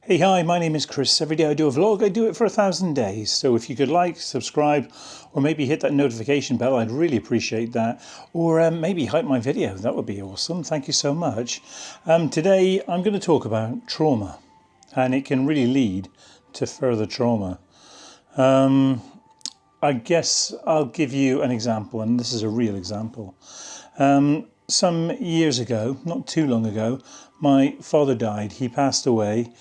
Hey, hi, my name is Chris. Every day I do a vlog, I do it for 1,000 days. So if you could like, subscribe, or maybe hit that notification bell, I'd really appreciate that. Or maybe hype my video, that would be awesome. Thank you so much. Today I'm going to talk about trauma, and it can really lead to further trauma. I guess I'll give you an example, and this is a real example. Some years ago, not too long ago, my father died. He passed away.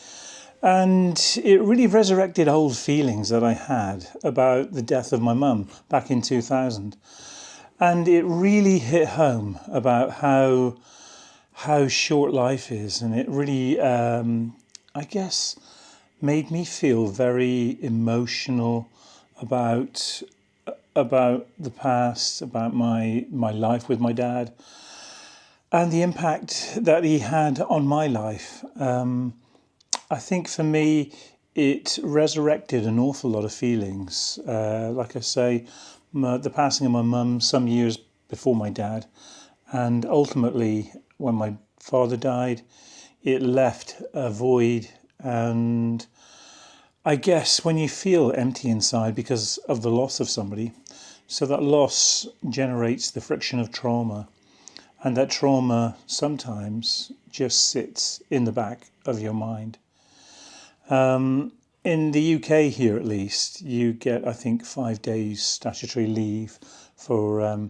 And it really resurrected old feelings that I had about the death of my mum back in 2000. And it really hit home about how short life is. And it really, I guess, made me feel very emotional about the past, about my life with my dad, and the impact that he had on my life. I think for me, it resurrected an awful lot of feelings. Like I say, the passing of my mum some years before my dad, and ultimately when my father died, it left a void. And I guess when you feel empty inside because of the loss of somebody, so that loss generates the friction of trauma. And that trauma sometimes just sits in the back of your mind. In the UK here, at least, you get, I think, 5 days statutory leave for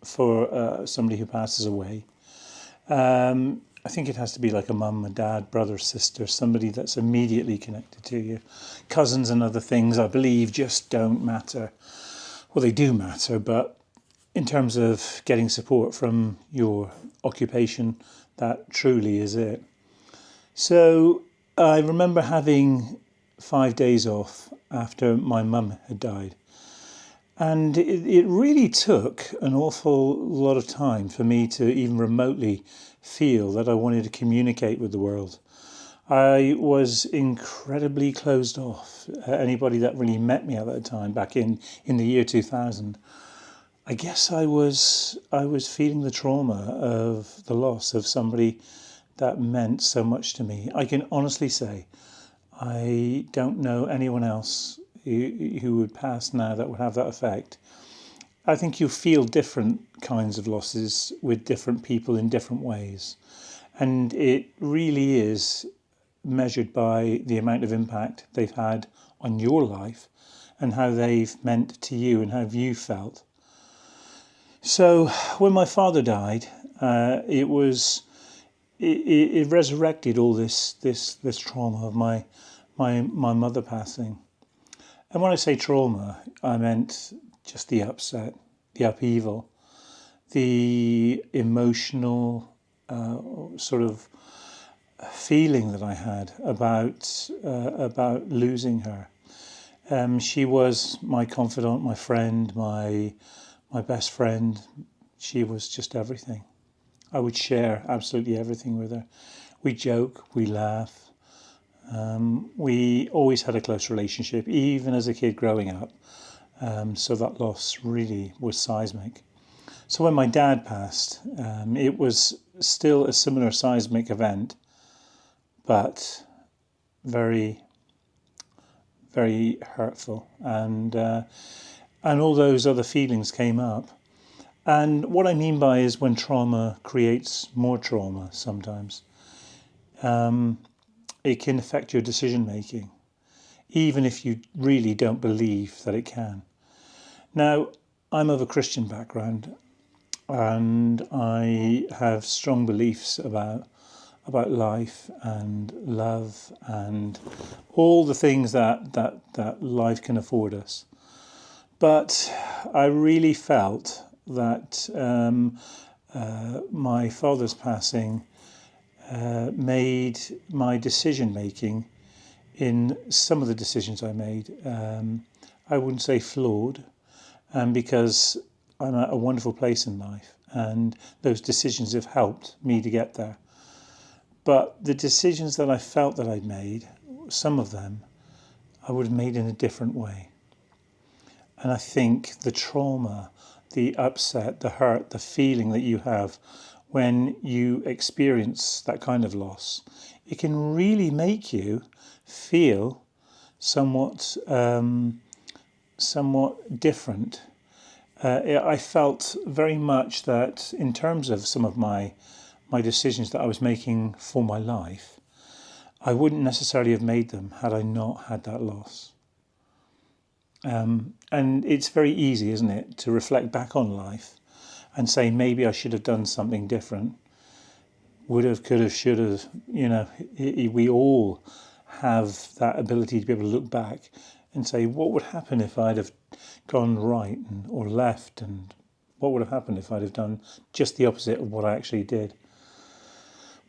somebody who passes away. I think it has to be like a mum, a dad, brother, sister, somebody that's immediately connected to you. Cousins and other things, I believe, just don't matter. Well, they do matter, but in terms of getting support from your occupation, that truly is it. So I remember having 5 days off after my mum had died. And it really took an awful lot of time for me to even remotely feel that I wanted to communicate with the world. I was incredibly closed off. Anybody that really met me at that time, back in the year 2000, I guess I was feeling the trauma of the loss of somebody that meant so much to me. I can honestly say I don't know anyone else who would pass now that would have that effect. I think you feel different kinds of losses with different people in different ways. And it really is measured by the amount of impact they've had on your life and how they've meant to you and how you felt. So when my father died, it resurrected all this trauma of my mother passing. And when I say trauma, I meant just the upset, the upheaval, the emotional sort of feeling that I had about losing her. She was my confidant, my friend, my best friend. She was just everything. I would share absolutely everything with her. We joke, we laugh. We always had a close relationship, even as a kid growing up. So that loss really was seismic. So when my dad passed, it was still a similar seismic event, but very, very hurtful. And all those other feelings came up. And what I mean by is when trauma creates more trauma sometimes. It can affect your decision making, even if you really don't believe that it can. Now, I'm of a Christian background, and I have strong beliefs about life and love and all the things that life can afford us. But I really felt that my father's passing made my decision making in some of the decisions I made, I wouldn't say flawed, because I'm at a wonderful place in life and those decisions have helped me to get there. But the decisions that I felt that I'd made, some of them, I would have made in a different way. And I think the trauma, the upset, the hurt, the feeling that you have when you experience that kind of loss it can really make you feel somewhat somewhat different. I felt very much that in terms of some of my decisions that I was making for my life, I wouldn't necessarily have made them had I not had that loss. And it's very easy, isn't it, to reflect back on life and say maybe I should have done something different. Would have, could have, should have. We all have that ability to be able to look back and say, what would happen if I'd have gone right or left, and what would have happened if I'd have done just the opposite of what I actually did.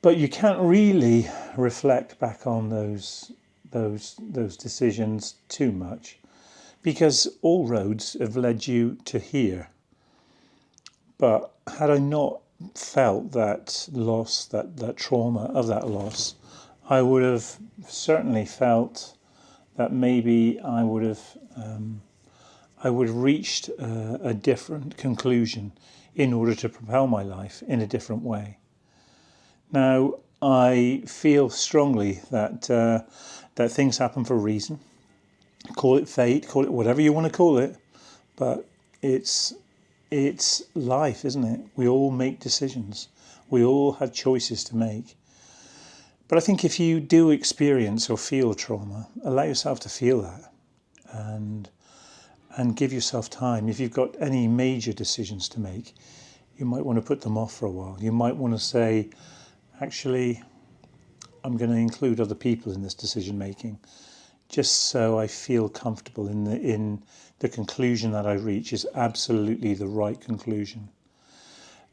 But you can't really reflect back on those decisions too much, because all roads have led you to here. But had I not felt that loss, that trauma of that loss, I would have certainly felt that maybe I would have reached a different conclusion in order to propel my life in a different way. Now, I feel strongly that that things happen for a reason. Call it fate, call it whatever you want to call it, but it's life, isn't it? We all make decisions. We all have choices to make. But I think if you do experience or feel trauma, allow yourself to feel that, and give yourself time. If you've got any major decisions to make, you might want to put them off for a while. You might want to say, actually, I'm going to include other people in this decision making, just so I feel comfortable in the conclusion that I reach is absolutely the right conclusion.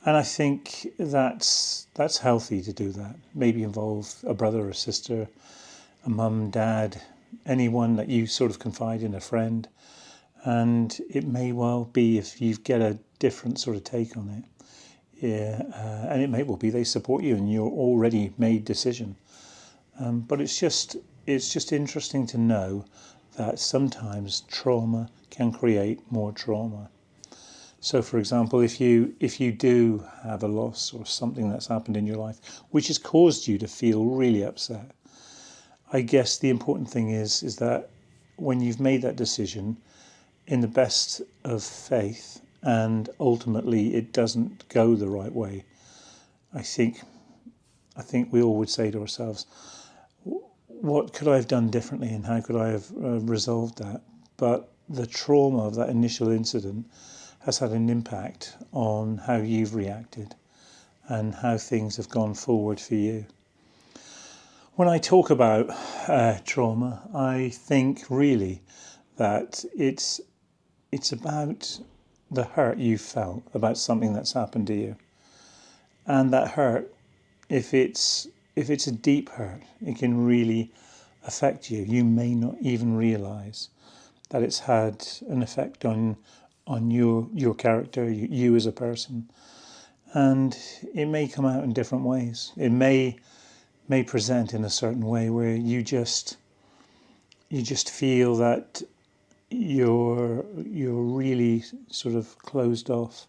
And I think that's healthy to do that. Maybe involve a brother or sister, a mum, dad, anyone that you sort of confide in, a friend. And it may well be, if you get a different sort of take on it, and it may well be they support you in your already made decision. But it's just interesting to know that sometimes trauma can create more trauma. So, for example, if you do have a loss or something that's happened in your life which has caused you to feel really upset, I guess the important thing is that when you've made that decision in the best of faith and ultimately it doesn't go the right way, I think we all would say to ourselves, what could I have done differently and how could I have resolved that? But the trauma of that initial incident has had an impact on how you've reacted and how things have gone forward for you. When I talk about trauma, I think really that it's about the hurt you felt about something that's happened to you. And that hurt, if it's a deep hurt, it can really affect you. You may not even realise that it's had an effect on your character, you as a person. And it may come out in different ways. It may present in a certain way where you just feel that you're really sort of closed off.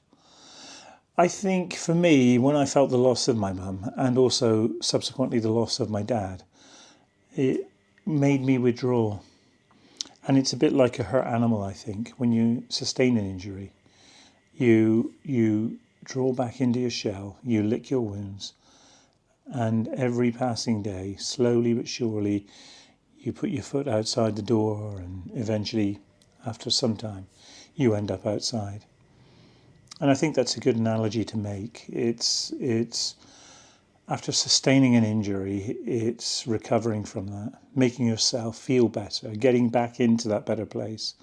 I think for me, when I felt the loss of my mum and also subsequently the loss of my dad, it made me withdraw. And it's a bit like a hurt animal, I think. When you sustain an injury, you draw back into your shell, you lick your wounds, and every passing day, slowly but surely, you put your foot outside the door, and eventually, after some time, you end up outside. And I think that's a good analogy to make. It's after sustaining an injury, it's recovering from that, making yourself feel better, getting back into that better place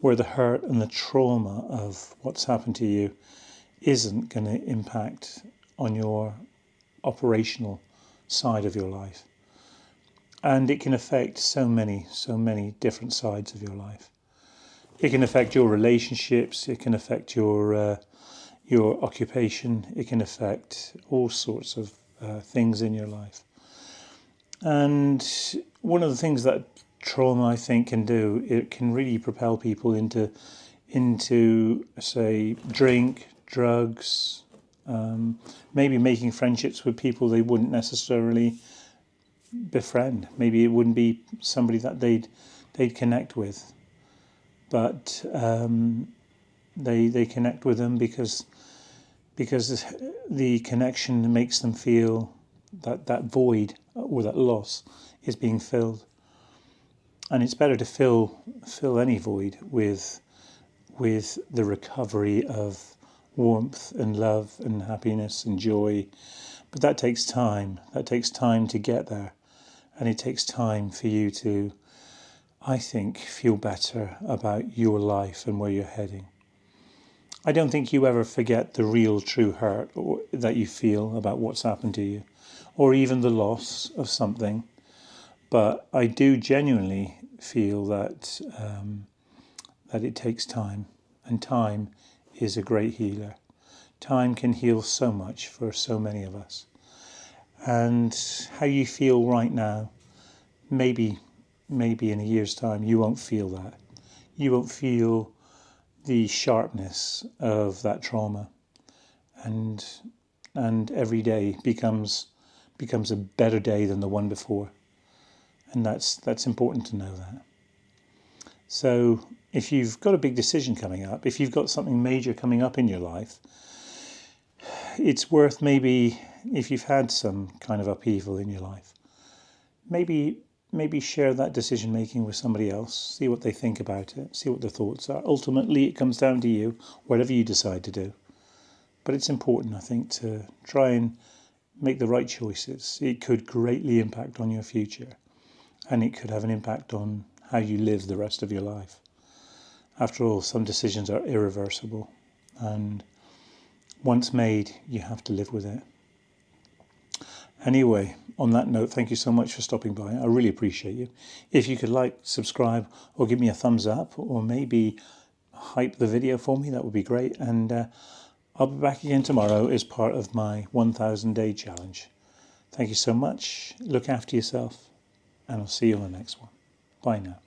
where the hurt and the trauma of what's happened to you isn't going to impact on your operational side of your life. And it can affect so many different sides of your life. It can affect your relationships, it can affect your occupation, it can affect all sorts of things in your life. And one of the things that trauma, I think, can do, it can really propel people into say, drink, drugs, maybe making friendships with people they wouldn't necessarily befriend. Maybe it wouldn't be somebody that they'd connect with, but they connect with them because the connection makes them feel that void or that loss is being filled. And it's better to fill any void with the recovery of warmth and love and happiness and joy. But that takes time. That takes time to get there. And it takes time for you to, I think, feel better about your life and where you're heading. I don't think you ever forget the real true hurt that you feel about what's happened to you, or even the loss of something. But I do genuinely feel that it takes time, and time is a great healer. Time can heal so much for so many of us. And how you feel right now, maybe in a year's time, you won't feel that. You won't feel the sharpness of that trauma, and every day becomes a better day than the one before, and that's important to know that. So if you've got a big decision coming up, if you've got something major coming up in your life, it's worth, maybe if you've had some kind of upheaval in your life, maybe share that decision making with somebody else, see what they think about it, see what their thoughts are. Ultimately, it comes down to you, whatever you decide to do. But it's important, I think, to try and make the right choices. It could greatly impact on your future, and it could have an impact on how you live the rest of your life. After all, some decisions are irreversible, and once made, you have to live with it. Anyway, on that note, thank you so much for stopping by. I really appreciate you. If you could like, subscribe, or give me a thumbs up, or maybe hype the video for me, that would be great. And I'll be back again tomorrow as part of my 1,000 day challenge. Thank you so much. Look after yourself, and I'll see you on the next one. Bye now.